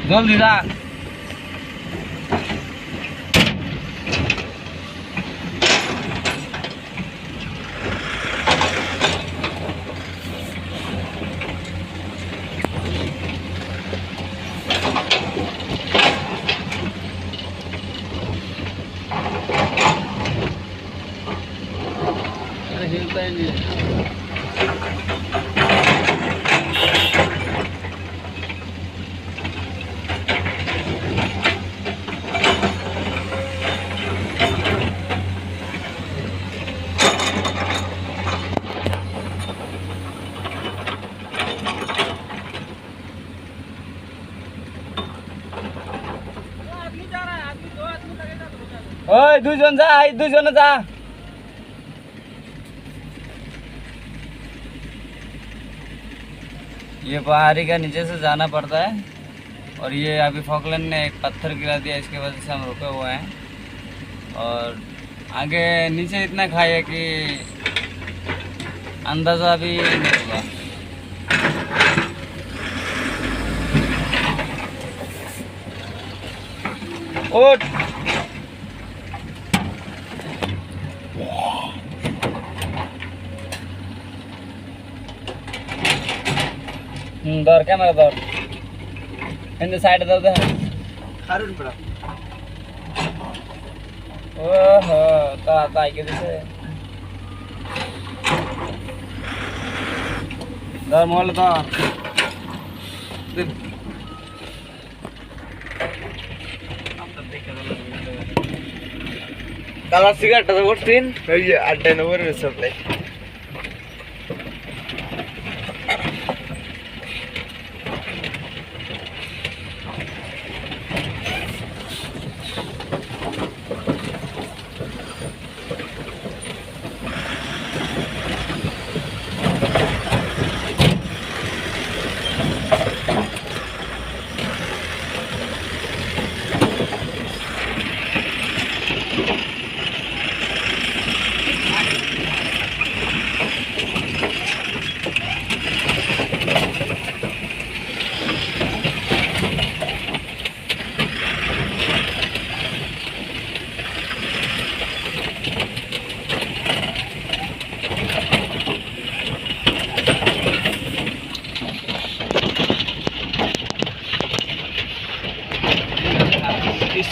জলদি যা। ओए दुजन जा, दुजन जा। ये पहाड़ी का नीचे से जाना पड़ता है और ये अभी फॉकलैंड ने एक पत्थर गिरा दिया, इसके वजह से हम रुके हुए हैं। और आगे नीचे इतना खाई है कि अंदाज़ा भी नहीं होगा। उठ दौड़ क्या मेरा दौड़ इन साइड दौड़ है हारून पड़ा। ओहो ता के दिसे दौड़ मोल तो কালার সিগারেটটা তো করতেন ওই যে 8 নম্বরের supply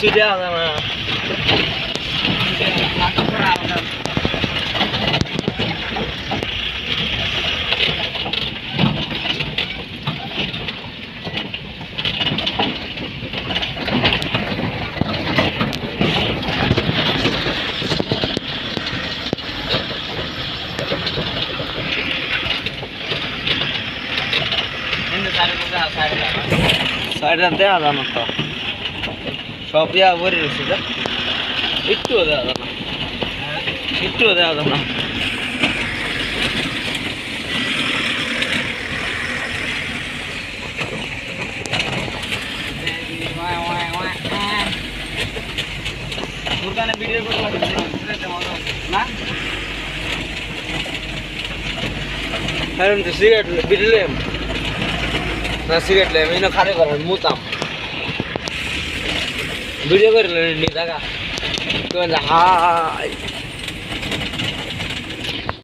Sudah sama side nanti ada nonton সব ইয়া ভরে রয়েছে যা একটুও দেওয়া যাবে না একটুও দেওয়া যাবে না দোকানে ভিডিও করে না কারণ তো সিগারেট বিড়লেম না সিগারেট লেম ইনো খারে করে মুতাম ভিডিও করে নি দেখা তো হাই